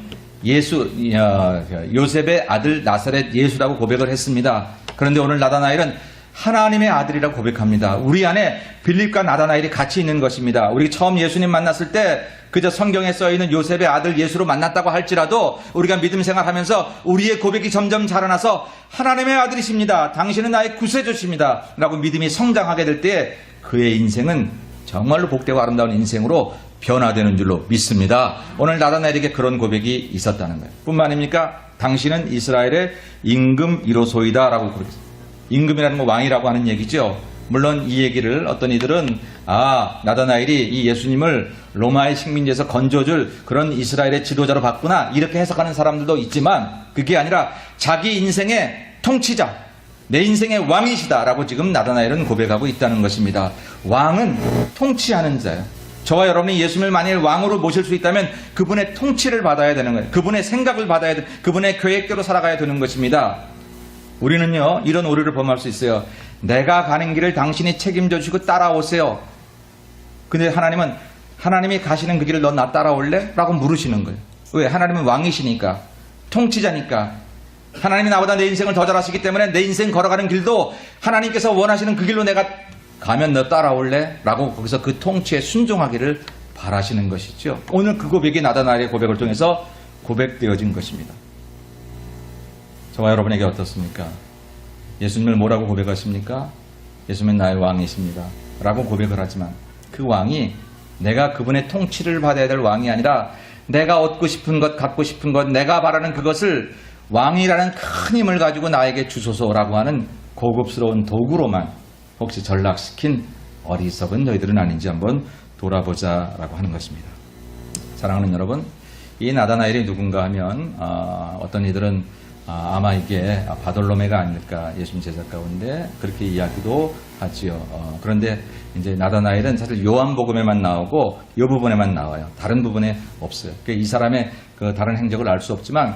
요셉의 아들 나사렛 예수라고 고백을 했습니다. 그런데 오늘 나다나엘은 하나님의 아들이라고 고백합니다. 우리 안에 빌립과 나다나엘이 같이 있는 것입니다. 우리 처음 예수님 만났을 때 그저 성경에 써있는 요셉의 아들 예수로 만났다고 할지라도 우리가 믿음 생활하면서 우리의 고백이 점점 자라나서 하나님의 아들이십니다. 당신은 나의 구세주십니다. 라고 믿음이 성장하게 될 때 그의 인생은 정말로 복되고 아름다운 인생으로 변화되는 줄로 믿습니다. 오늘 나다나엘에게 그런 고백이 있었다는 거예요. 뿐만 아닙니까? 당신은 이스라엘의 임금이로소이다 라고 고백했습니다. 임금이라는 건 왕이라고 하는 얘기죠. 물론 이 얘기를 어떤 이들은 나다나엘이 이 예수님을 로마의 식민지에서 건져줄 그런 이스라엘의 지도자로 봤구나 이렇게 해석하는 사람들도 있지만 그게 아니라 자기 인생의 통치자 내 인생의 왕이시다라고 지금 나다나엘은 고백하고 있다는 것입니다. 왕은 통치하는 자예요. 저와 여러분이 예수님을 만일 왕으로 모실 수 있다면 그분의 통치를 받아야 되는 거예요. 그분의 생각을 받아야 돼. 그분의 계획대로 살아가야 되는 것입니다. 우리는요, 이런 오류를 범할 수 있어요. 내가 가는 길을 당신이 책임져 주시고 따라오세요. 근데 하나님은 하나님이 가시는 그 길을 너 나 따라올래? 라고 물으시는 거예요. 왜? 하나님은 왕이시니까, 통치자니까. 하나님이 나보다 내 인생을 더 잘하시기 때문에 내 인생 걸어가는 길도 하나님께서 원하시는 그 길로 내가 가면 너 따라올래? 라고 거기서 그 통치에 순종하기를 바라시는 것이죠. 오늘 그 고백이 나다나엘의 고백을 통해서 고백되어진 것입니다. 저와 여러분에게 어떻습니까? 예수님을 뭐라고 고백하십니까? 예수님은 나의 왕이십니다. 라고 고백을 하지만 그 왕이 내가 그분의 통치를 받아야 될 왕이 아니라 내가 얻고 싶은 것, 갖고 싶은 것, 내가 바라는 그것을 왕이라는 큰 힘을 가지고 나에게 주소서라고 하는 고급스러운 도구로만 혹시 전락시킨 어리석은 너희들은 아닌지 한번 돌아보자라고 하는 것입니다. 사랑하는 여러분, 이 나다나엘이 누군가 하면 어떤 이들은 아마 이게 바돌로메가 아닐까, 예수님 제자 가운데 그렇게 이야기도 하지요. 그런데 이제 나다나엘은 사실 요한복음에만 나오고 이 부분에만 나와요. 다른 부분에 없어요. 이 사람의 그 다른 행적을 알 수 없지만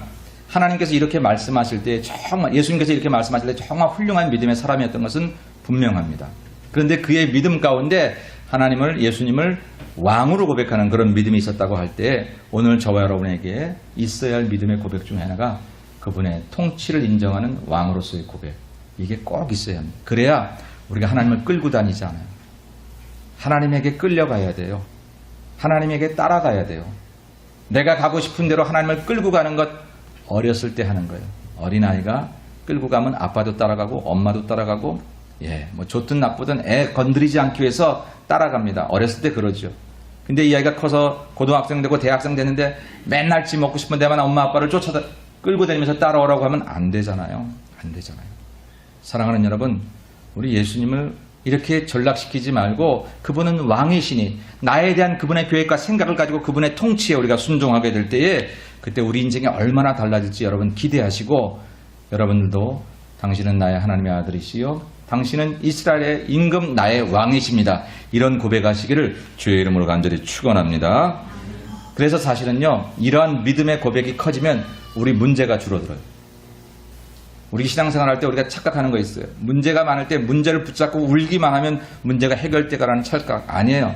하나님께서 이렇게 말씀하실 때 정말, 예수님께서 이렇게 말씀하실 때 정말 훌륭한 믿음의 사람이었던 것은 분명합니다. 그런데 그의 믿음 가운데 하나님을, 예수님을 왕으로 고백하는 그런 믿음이 있었다고 할 때 오늘 저와 여러분에게 있어야 할 믿음의 고백 중에 하나가 그분의 통치를 인정하는 왕으로서의 고백. 이게 꼭 있어야 합니다. 그래야 우리가 하나님을 끌고 다니지 않아요. 하나님에게 끌려가야 돼요. 하나님에게 따라가야 돼요. 내가 가고 싶은 대로 하나님을 끌고 가는 것 어렸을 때 하는 거예요. 어린아이가 끌고 가면 아빠도 따라가고 엄마도 따라가고 뭐 좋든 나쁘든 애 건드리지 않기 위해서 따라갑니다. 어렸을 때 그러죠. 근데 이 아이가 커서 고등학생 되고 대학생 되는데 맨날 지 먹고 싶은 데만 엄마 아빠를 끌고 다니면서 따라오라고 하면 안 되잖아요. 안 되잖아요. 사랑하는 여러분, 우리 예수님을 이렇게 전락시키지 말고 그분은 왕이시니 나에 대한 그분의 계획과 생각을 가지고 그분의 통치에 우리가 순종하게 될 때에 그때 우리 인생이 얼마나 달라질지 여러분 기대하시고, 여러분들도 당신은 나의 하나님의 아들이시요 당신은 이스라엘의 임금 나의 왕이십니다. 이런 고백하시기를 주의 이름으로 간절히 축원합니다. 그래서 사실은요, 이러한 믿음의 고백이 커지면 우리 문제가 줄어들어요. 우리 신앙생활 할 때 우리가 착각하는 거 있어요. 문제가 많을 때 문제를 붙잡고 울기만 하면 문제가 해결되가라는 착각 아니에요.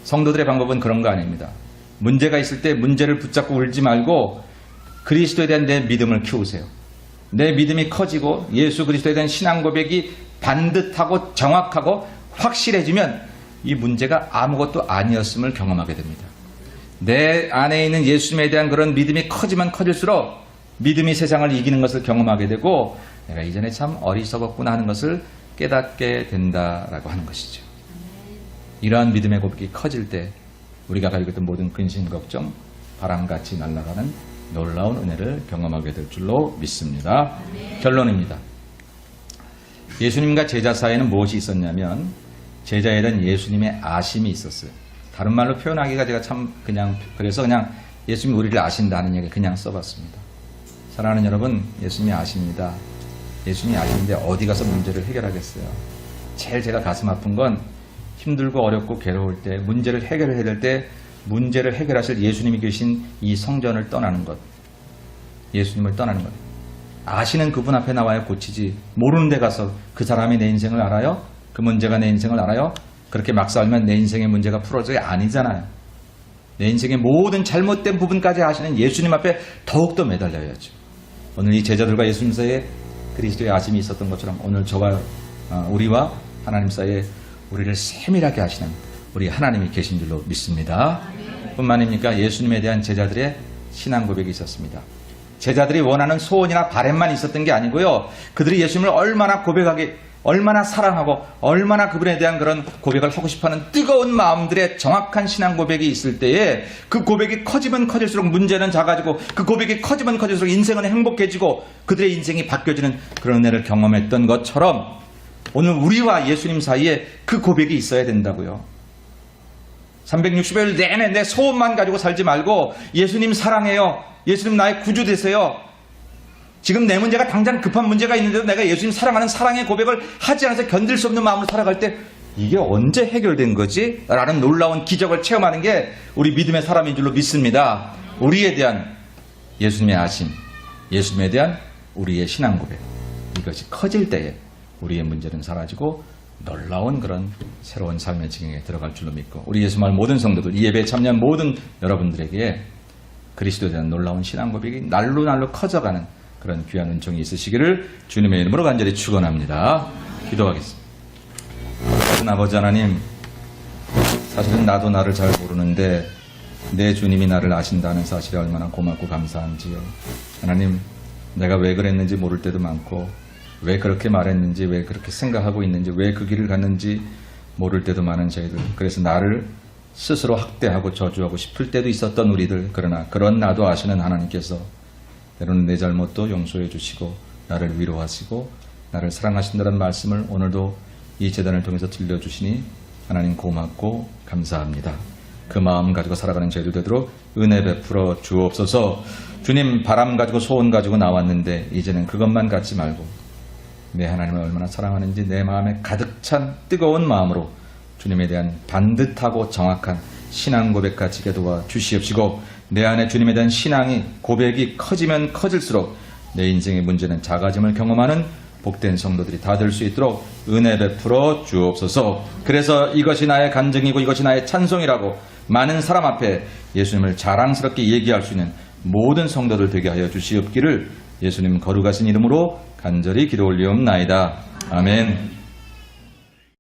성도들의 방법은 그런 거 아닙니다. 문제가 있을 때 문제를 붙잡고 울지 말고 그리스도에 대한 내 믿음을 키우세요. 내 믿음이 커지고 예수 그리스도에 대한 신앙 고백이 반듯하고 정확하고 확실해지면 이 문제가 아무것도 아니었음을 경험하게 됩니다. 내 안에 있는 예수님에 대한 그런 믿음이 커지면 커질수록 믿음이 세상을 이기는 것을 경험하게 되고 내가 이전에 참 어리석었구나 하는 것을 깨닫게 된다라고 하는 것이죠. 이러한 믿음의 고백이 커질 때 우리가 가지고 있던 모든 근심 걱정 바람같이 날아가는 놀라운 은혜를 경험하게 될 줄로 믿습니다. 결론입니다. 예수님과 제자 사이에는 무엇이 있었냐면 제자에 대한 예수님의 아심이 있었어요. 다른 말로 표현하기가 제가 참 그래서 예수님이 우리를 아신다는 얘기 그냥 써봤습니다. 사랑하는 여러분, 예수님이 아십니다. 예수님이 아시는데 어디 가서 문제를 해결하겠어요. 제일 제가 가슴 아픈 건 힘들고 어렵고 괴로울 때 문제를 해결해야 될 때 문제를 해결하실 예수님이 계신 이 성전을 떠나는 것, 예수님을 떠나는 것. 아시는 그분 앞에 나와야 고치지, 모르는 데 가서 그 사람이 내 인생을 알아요? 그 문제가 내 인생을 알아요? 그렇게 막 살면 내 인생의 문제가 풀어져야 아니잖아요. 내 인생의 모든 잘못된 부분까지 아시는 예수님 앞에 더욱더 매달려야죠. 오늘 이 제자들과 예수님 사이에 그리스도의 아심이 있었던 것처럼 오늘 저와 우리와 하나님 사이에 우리를 세밀하게 하시는 우리 하나님이 계신 줄로 믿습니다. 뿐만 아니니까 예수님에 대한 제자들의 신앙 고백이 있었습니다. 제자들이 원하는 소원이나 바램만 있었던 게 아니고요. 그들이 예수님을 얼마나 사랑하고 얼마나 그분에 대한 그런 고백을 하고 싶어하는 뜨거운 마음들의 정확한 신앙 고백이 있을 때에 그 고백이 커지면 커질수록 문제는 작아지고 그 고백이 커지면 커질수록 인생은 행복해지고 그들의 인생이 바뀌어지는 그런 은혜를 경험했던 것처럼 오늘 우리와 예수님 사이에 그 고백이 있어야 된다고요. 360일 내내 내 소원만 가지고 살지 말고 예수님 사랑해요. 예수님 나의 구주 되세요. 지금 내 문제가 당장 급한 문제가 있는데도 내가 예수님 사랑하는 사랑의 고백을 하지 않아서 견딜 수 없는 마음으로 살아갈 때 이게 언제 해결된 거지? 라는 놀라운 기적을 체험하는 게 우리 믿음의 사람인 줄로 믿습니다. 우리에 대한 예수님의 아심, 예수님에 대한 우리의 신앙 고백. 이것이 커질 때에 우리의 문제는 사라지고 놀라운 그런 새로운 삶의 지경에 들어갈 줄로 믿고, 우리 예수말 모든 성도들, 이 예배에 참여한 모든 여러분들에게 그리스도에 대한 놀라운 신앙 고백이 날로 날로 커져가는 그런 귀한 은총이 있으시기를 주님의 이름으로 간절히 축원합니다. 기도하겠습니다. 아버지 하나님, 사실은 나도 나를 잘 모르는데 내 주님이 나를 아신다는 사실이 얼마나 고맙고 감사한지요. 하나님, 내가 왜 그랬는지 모를 때도 많고, 왜 그렇게 말했는지, 왜 그렇게 생각하고 있는지, 왜 그 길을 갔는지 모를 때도 많은 저희들. 그래서 나를 스스로 학대하고 저주하고 싶을 때도 있었던 우리들. 그러나 그런 나도 아시는 하나님께서 때로는 내 잘못도 용서해 주시고 나를 위로하시고 나를 사랑하신다는 말씀을 오늘도 이 제단을 통해서 들려주시니 하나님 고맙고 감사합니다. 그 마음 가지고 살아가는 저희들 되도록 은혜 베풀어 주옵소서. 주님, 바람 가지고 소원 가지고 나왔는데 이제는 그것만 갖지 말고 내 하나님을 얼마나 사랑하는지 내 마음에 가득 찬 뜨거운 마음으로 주님에 대한 반듯하고 정확한 신앙 고백 가지게 도와 주시옵시고, 내 안에 주님에 대한 신앙이 고백이 커지면 커질수록 내 인생의 문제는 작아짐을 경험하는 복된 성도들이 다 될 수 있도록 은혜 베풀어 주옵소서. 그래서 이것이 나의 간증이고 이것이 나의 찬송이라고 많은 사람 앞에 예수님을 자랑스럽게 얘기할 수 있는 모든 성도들 되게 하여 주시옵기를 예수님 거룩하신 이름으로 간절히 기도 올리옵나이다. 아멘.